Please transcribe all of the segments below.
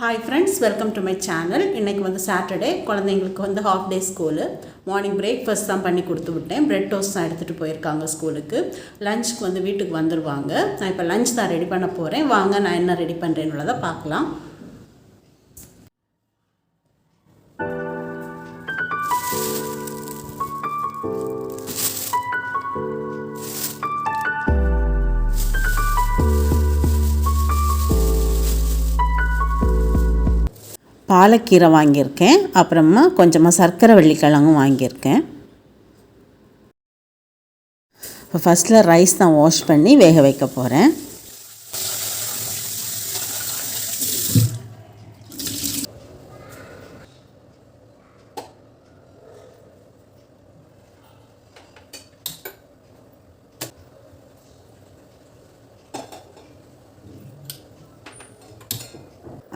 Hi friends, welcome to my channel. இன்னைக்கு வந்து Saturday குழந்தைங்களுக்கு வந்து half day school. Morning breakfast தான் பண்ணி கொடுத்து விட்டேன். பிரெட் டோஸ்ட் தான் எடுத்துகிட்டு போயிருக்காங்க ஸ்கூலுக்கு. லஞ்சுக்கு வந்து வீட்டுக்கு வந்துடுவாங்க. நான் இப்போ லஞ்ச் தான் ரெடி பண்ண போகிறேன். வாங்க நான் என்ன ரெடி பண்ணுறேன்னு பார்க்கலாம். பாலக்கீரை வாங்கியிருக்கேன். அப்புறமா கொஞ்சமாக சர்க்கரை வள்ளிக்கிழங்கும் வாங்கியிருக்கேன். இப்போ ஃபஸ்ட்டில் ரைஸ் தான் வாஷ் பண்ணி வேக வைக்க போகிறேன்.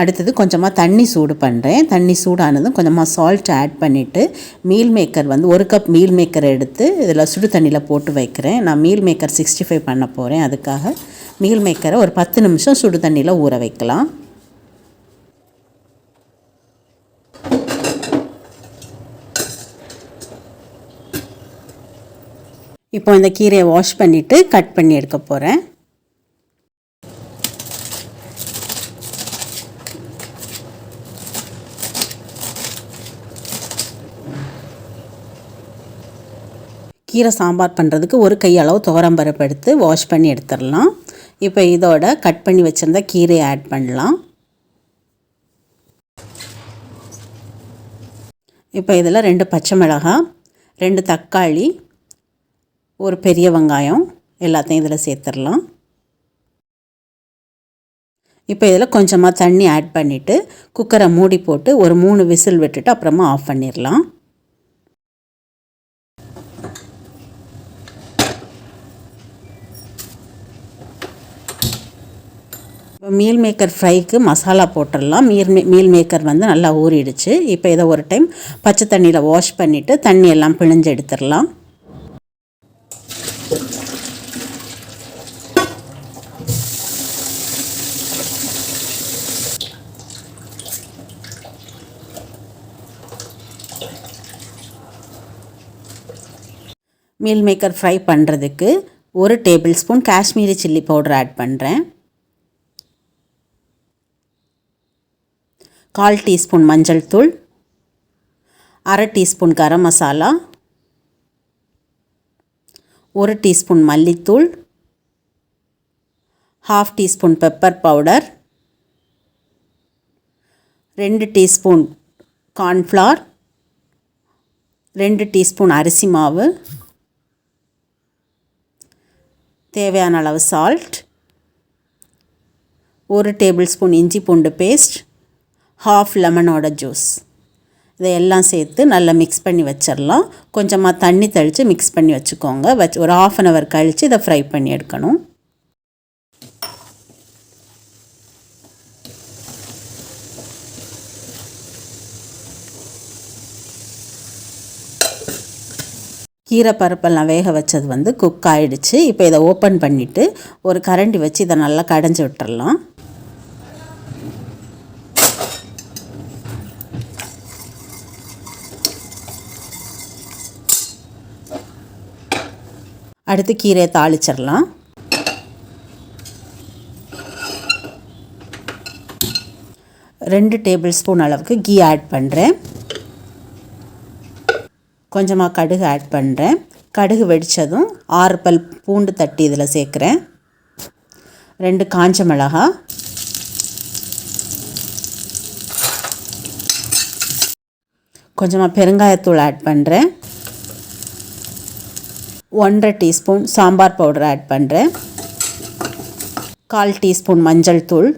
அடுத்தது கொஞ்சமாக தண்ணி சூடு பண்ணுறேன். தண்ணி சூடானதும் கொஞ்சமாக சால்ட் ஆட் பண்ணிவிட்டு மீல் மேக்கர் வந்து 1 கப் மீல் மேக்கர் எடுத்து இதில் சுடு தண்ணியில் போட்டு வைக்கிறேன். நான் மீல் மேக்கர் 65 பண்ண போகிறேன். அதுக்காக மீல் மேக்கரை ஒரு 10 நிமிஷம் சுடு தண்ணியில் ஊற வைக்கலாம். இப்போ இந்த கீரையை வாஷ் பண்ணிவிட்டு கட் பண்ணி எடுக்க போகிறேன். கீரை சாம்பார் பண்ணுறதுக்கு ஒரு கையளவு துவரம்பருப்பு எடுத்து வாஷ் பண்ணி எடுத்துடலாம். இப்போ இதோட கட் பண்ணி வச்சுருந்த கீரையை ஆட் பண்ணலாம். இப்போ இதில் 2 பச்சை மிளகாய், 2 தக்காளி, ஒரு பெரிய வெங்காயம் எல்லாத்தையும் இதில் சேர்த்துடலாம். இப்போ இதில் கொஞ்சமாக தண்ணி ஆட் பண்ணிவிட்டு குக்கரை மூடி போட்டு ஒரு 3 விசில் விட்டுட்டு அப்புறமா ஆஃப் பண்ணிடலாம். இப்போ மீல் மேக்கர் ஃப்ரைக்கு மசாலா போட்டுடலாம். மீல் மேக்கர் வந்து நல்லா ஊறிடுச்சு. இப்போ இதை ஒரு டைம் பச்சை தண்ணியில் வாஷ் பண்ணிவிட்டு தண்ணி எல்லாம் பிழிஞ்சு எடுத்துடலாம். மீல் மேக்கர் ஃப்ரை பண்ணுறதுக்கு 1 tablespoon Kashmiri chilli powder add பண்ணுறேன். 1/4 டீஸ்பூன் மஞ்சள் தூள், 1/2 டீஸ்பூன் கரம் மசாலா, 1 டீஸ்பூன் மல்லித்தூள், 1/2 teaspoon pepper powder, 2 teaspoon cornflour, 2 teaspoon அரிசி மாவு, தேவையான அளவு சால்ட், 1 டேபிள் ஸ்பூன் இஞ்சி பூண்டு பேஸ்ட், 1/2 லெமனோட ஜூஸ். இதையெல்லாம் சேர்த்து நல்லா மிக்ஸ் பண்ணி வச்சிடலாம். கொஞ்சமாக தண்ணி தெளித்து மிக்ஸ் பண்ணி வச்சுக்கோங்க. ஒரு 1/2 அன் ஹவர் கழித்து இதை ஃப்ரை பண்ணி எடுக்கணும். கீரை பருப்பெல்லாம் வேக வச்சது வந்து குக் ஆகிடுச்சு. இப்போ இதை ஓப்பன் பண்ணிவிட்டு ஒரு கரண்டி வச்சு இதை நல்லா கடைஞ்சி விட்டுறலாம். அடுத்து கீரையை தாளிச்சிடலாம். ரெண்டு டேபிள் ஸ்பூன் அளவுக்கு கீ ஆட் பண்ணுறேன். கொஞ்சமாக கடுகு ஆட் பண்ணுறேன். கடுகு வெடித்ததும் 6 பல் பூண்டு தட்டி இதில் சேர்க்குறேன். 2 காஞ்ச மிளகாய், கொஞ்சமாக பெருங்காயத்தூள் ஆட் பண்ணுறேன். 1/2 டீஸ்பூன் சாம்பார் பவுடர் ஆட் பண்ணுறேன். 1/4 டீஸ்பூன் மஞ்சள் தூள்.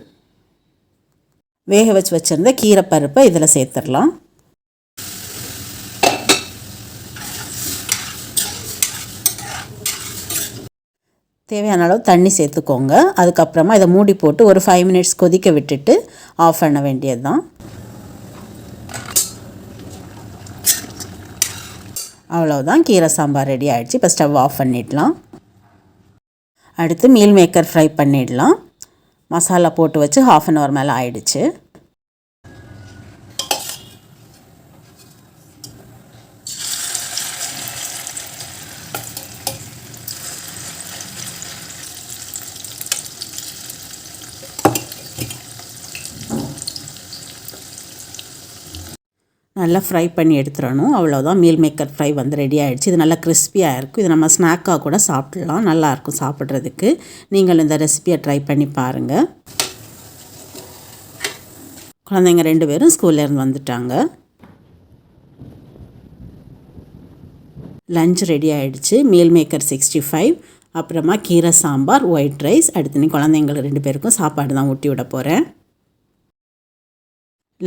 வேக வச்சுருந்த கீரை பருப்பை இதில் சேர்த்துடலாம். தேவையான அளவு தண்ணி சேர்த்துக்கோங்க. அதுக்கப்புறமா இதை மூடி போட்டு ஒரு 5 மினிட்ஸ் கொதிக்க விட்டுட்டு ஆஃப் பண்ண வேண்டியது தான். அவ்வளோதான், கீரை சாம்பார் ரெடி ஆகிடுச்சு. இப்போ ஸ்டவ் ஆஃப் பண்ணிடலாம். அடுத்து மீல் மேக்கர் ஃப்ரை பண்ணிடலாம். மசாலா போட்டு வச்சு 1/2 அன் ஹவர் மேலே ஆயிடுச்சு. நல்லா ஃப்ரை பண்ணி எடுத்துடணும். அவ்வளோதான், மீல் மேக்கர் ஃப்ரை வந்து ரெடி ஆகிடுச்சு. இது நல்லா கிறிஸ்பியாக இருக்கும். இது நம்ம ஸ்நாக்காக கூட சாப்பிட்லாம், நல்லாயிருக்கும் சாப்பிட்றதுக்கு. நீங்கள் இந்த ரெசிபியை ட்ரை பண்ணி பாருங்கள். குழந்தைங்க 2 பேரும் ஸ்கூல்லேருந்து வந்துட்டாங்க. லஞ்ச் ரெடி ஆகிடுச்சு. மீல் மேக்கர் 65, அப்புறமா கீரை சாம்பார், ஒயிட் ரைஸ். அடுத்து நீ குழந்தைங்களுக்கு 2 பேருக்கும் சாப்பாடு தான் ஊட்டி விட போகிறேன்.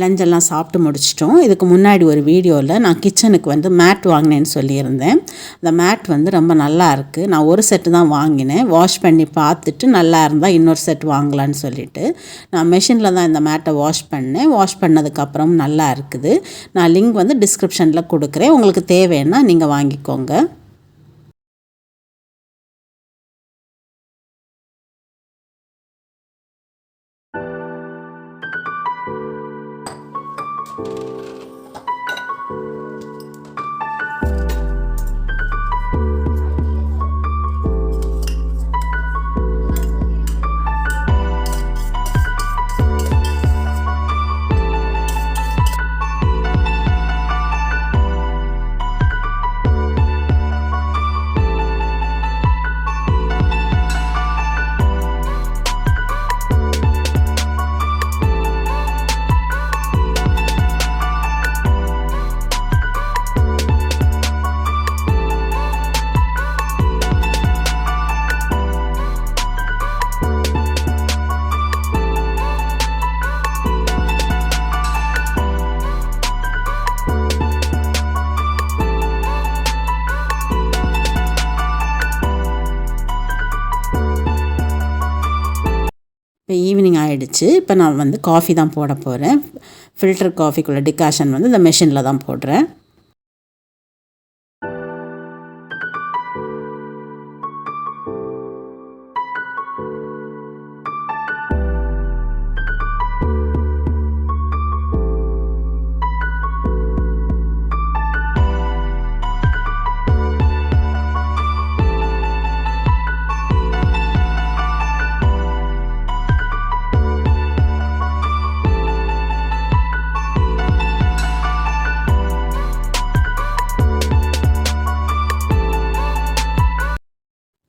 லஞ்செல்லாம் சாப்பிட்டு முடிச்சிட்டோம். இதுக்கு முன்னாடி ஒரு வீடியோவில் நான் கிச்சனுக்கு வந்து மேட் வாங்கினேன்னு சொல்லியிருந்தேன். அந்த மேட் வந்து ரொம்ப நல்லா இருக்குது. நான் ஒரு செட்டு தான் வாங்கினேன். வாஷ் பண்ணி பார்த்துட்டு நல்லா இருந்தால் இன்னொரு செட் வாங்கலான்னு சொல்லிவிட்டு நான் மெஷினில் தான் இந்த மேட்டை வாஷ் பண்ணேன். வாஷ் பண்ணதுக்கப்புறம் நல்லா இருக்குது. நான் லிங்க் வந்து டிஸ்கிரிப்ஷனில் கொடுக்குறேன். உங்களுக்கு தேவைன்னா நீங்கள் வாங்கிக்கோங்க. இப்போ ஈவினிங் ஆகிடுச்சு. இப்போ நான் வந்து காஃபி தான் போட போகிறேன். ஃபில்டர் காஃபிக்குள்ள டிகாஷன் வந்து இந்த மெஷினில் தான் போடுறேன்.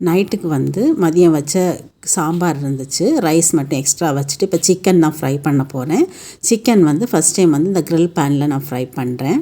நைட்டுக்கு வந்து மதியம் வச்ச சாம்பார் இருந்துச்சு. ரைஸ் மட்டும் எக்ஸ்ட்ரா வச்சுட்டு இப்போ சிக்கன் தான் ஃப்ரை பண்ண போகிறேன். சிக்கன் வந்து ஃபஸ்ட் டைம் வந்து இந்த க்ரில் பேனில் நான் ஃப்ரை பண்ணுறேன்.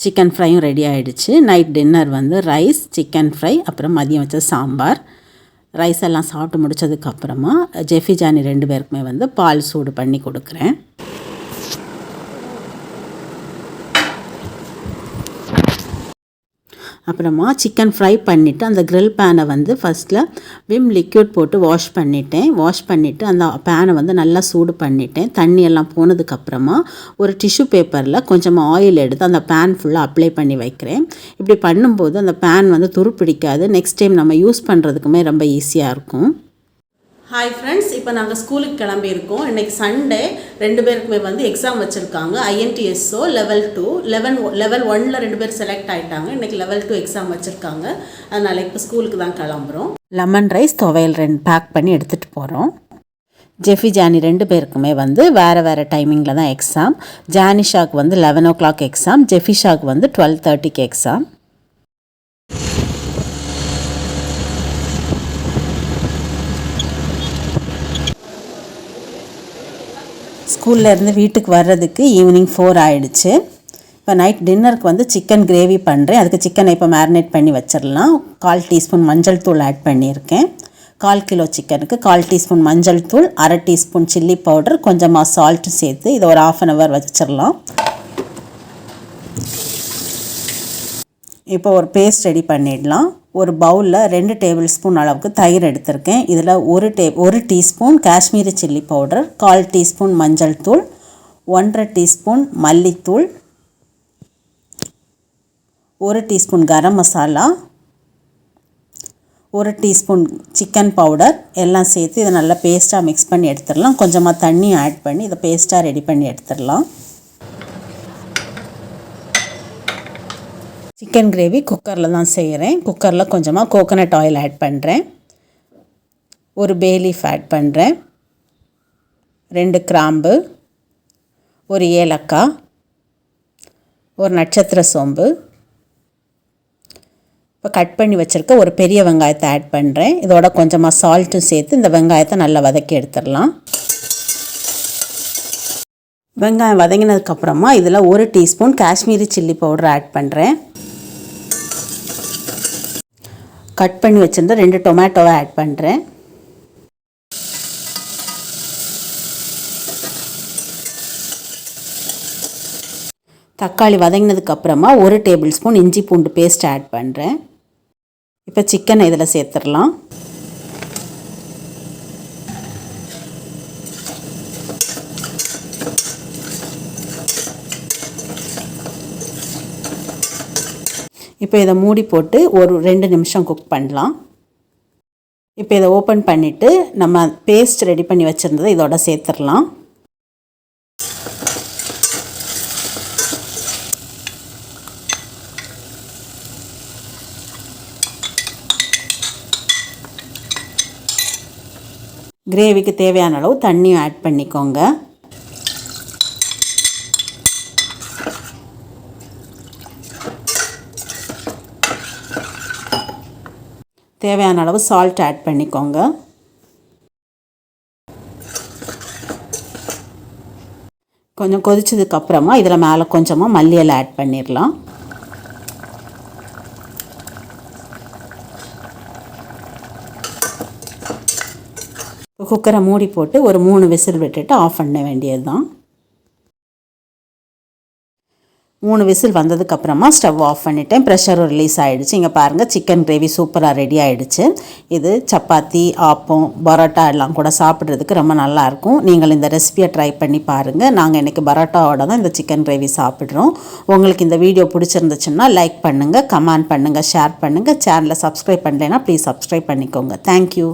சிக்கன் ஃப்ரையும் ரெடி ஆகிடுச்சு. நைட் டின்னர் வந்து ரைஸ், சிக்கன் ஃப்ரை, அப்புறம் மதியம் வச்ச சாம்பார். ரைஸ் எல்லாம் சாப்பிட்டு முடித்ததுக்கப்புறமா ஜெஃபி ஜானி 2 பேருக்குமே வந்து பால் சூடு பண்ணி கொடுக்குறேன். அப்புறமா சிக்கன் ஃப்ரை பண்ணிவிட்டு அந்த க்ரில் பேனை வந்து ஃபஸ்ட்டில் விம் லிக்யூட் போட்டு வாஷ் பண்ணிவிட்டு அந்த பேனை வந்து நல்லா சூடு பண்ணிட்டேன். தண்ணியெல்லாம் போனதுக்கப்புறமா ஒரு டிஷ்யூ பேப்பரில் கொஞ்சமாக ஆயில் எடுத்து அந்த பேன் ஃபுல்லாக அப்ளை பண்ணி வைக்கிறேன். இப்படி பண்ணும்போது அந்த பேன் வந்து துருப்பிடிக்காது. நெக்ஸ்ட் டைம் நம்ம யூஸ் பண்ணுறதுக்குமே ரொம்ப ஈஸியாக இருக்கும். ஹாய் ஃப்ரெண்ட்ஸ், இப்போ நாங்கள் ஸ்கூலுக்கு கிளம்பியிருக்கோம். இன்றைக்கி சண்டே. 2 பேருக்குமே வந்து எக்ஸாம் வச்சுருக்காங்க. INTSO லெவல் 2, லெவல் 1ல் 2 பேர் செலக்ட் ஆகிட்டாங்க. இன்றைக்கி லெவல் 2 எக்ஸாம் வச்சுருக்காங்க. அதனால் இப்போ ஸ்கூலுக்கு தான் கிளம்புறோம். லெமன் ரைஸ், துவையல் 2 பேக் பண்ணி எடுத்துகிட்டு போகிறோம். ஜெஃபி ஜானி 2 பேருக்குமே வந்து வேறு டைமிங்கில் தான் எக்ஸாம். ஜானிஷாவுக்கு வந்து 11 o'clock எக்ஸாம், ஜெஃபிஷாவுக்கு வந்து 12:30க்கு எக்ஸாம். ஸ்கூல்லேருந்து வீட்டுக்கு வர்றதுக்கு ஈவினிங் 4 ஆகிடுச்சு. இப்போ நைட் டின்னருக்கு வந்து சிக்கன் கிரேவி பண்ணுறேன். அதுக்கு சிக்கனை இப்போ மேரினேட் பண்ணி வச்சிடலாம். 1/4 டீஸ்பூன் மஞ்சள் தூள் ஆட் பண்ணியிருக்கேன். 1/4 கிலோ சிக்கனுக்கு 1/4 டீஸ்பூன் மஞ்சள் தூள், 1/2 டீஸ்பூன் சில்லி பவுடர், கொஞ்சமாக சால்ட்டு சேர்த்து இதை ஒரு 1/2 hour வச்சிடலாம். இப்போ ஒரு பேஸ்ட் ரெடி பண்ணிடலாம். ஒரு பவுலில் 2 டேபிள் ஸ்பூன் அளவுக்கு தயிர் எடுத்திருக்கேன். இதில் ஒரு teaspoon Kashmiri chilli powder, 1/4 teaspoon மஞ்சள் தூள், 1/2 டீஸ்பூன் மல்லித்தூள், 1 teaspoon garam masala, 1 teaspoon chicken powder எல்லாம் சேர்த்து இதை நல்லா பேஸ்ட்டாக மிக்ஸ் பண்ணி எடுத்துடலாம். கொஞ்சமாக தண்ணி ஆட் பண்ணி இதை பேஸ்ட்டாக ரெடி பண்ணி எடுத்துடலாம். சிக்கன் கிரேவி குக்கரில் தான் செய்கிறேன். குக்கரில் கொஞ்சமாக கோகோனட் ஆயில் ஆட் பண்ணுறேன். ஒரு பே லீஃப் ஆட் பண்ணுறேன். 2 கிராம்பு, ஒரு ஏலக்காய், ஒரு நட்சத்திர சோம்பு. இப்போ கட் பண்ணி வச்சுருக்க ஒரு பெரிய வெங்காயத்தை ஆட் பண்ணுறேன். இதோட கொஞ்சமாக சால்ட்டும் சேர்த்து இந்த வெங்காயத்தை நல்லா வதக்கி எடுத்துடலாம். வெங்காயம் வதங்கினதுக்கப்புறமா இதில் 1 teaspoon Kashmiri chilli powder add பண்ணுறேன். கட் பண்ணி வச்சுருந்த 2 டொமேட்டோவை ஆட் பண்ணுறேன். தக்காளி வதங்கினதுக்கப்புறமா 1 டேபிள் ஸ்பூன் இஞ்சி பூண்டு பேஸ்ட் ஆட் பண்ணுறேன். இப்போ சிக்கனை இதில் சேர்த்துடலாம். இப்போ இதை மூடி போட்டு ஒரு 2 நிமிஷம் குக் பண்ணலாம். இப்போ இதை ஓப்பன் பண்ணிவிட்டு நம்ம பேஸ்ட் ரெடி பண்ணி வச்சுருந்ததை இதோட சேர்த்துடலாம். கிரேவிக்கு தேவையான அளவு தண்ணியும் ஆட் பண்ணிக்கோங்க. தேவையான அளவு சால்ட் ஆட் பண்ணிக்கோங்க. கொஞ்சம் கொதிச்சதுக்கப்புறமா இதில் மேலே கொஞ்சமாக மல்லி இலை ஆட் பண்ணிடலாம். குக்கரை மூடி போட்டு ஒரு 3 விசில் விட்டுட்டு ஆஃப் பண்ண வேண்டியது தான். 3 விசில் வந்ததுக்கப்புறமா ஸ்டவ் ஆஃப் பண்ணிவிட்டேன். ப்ரெஷரும் ரிலீஸ் ஆகிடுச்சு. இங்கே பாருங்கள், சிக்கன் கிரேவி சூப்பராக ரெடி ஆகிடுச்சு. இது சப்பாத்தி, ஆப்பம், பரோட்டா எல்லாம் கூட சாப்பிட்றதுக்கு ரொம்ப நல்லாயிருக்கும். நீங்கள் இந்த ரெசிபியை ட்ரை பண்ணி பாருங்கள். நாங்கள் இன்றைக்கி பரோட்டாவோட தான் இந்த சிக்கன் கிரேவி சாப்பிட்றோம். உங்களுக்கு இந்த வீடியோ பிடிச்சிருந்துச்சுன்னா லைக் பண்ணுங்கள், கமெண்ட் பண்ணுங்கள், ஷேர் பண்ணுங்கள். சேனலை சப்ஸ்கிரைப் பண்ணலைன்னா ப்ளீஸ் சப்ஸ்கிரைப் பண்ணிக்கோங்க. தேங்க்யூ.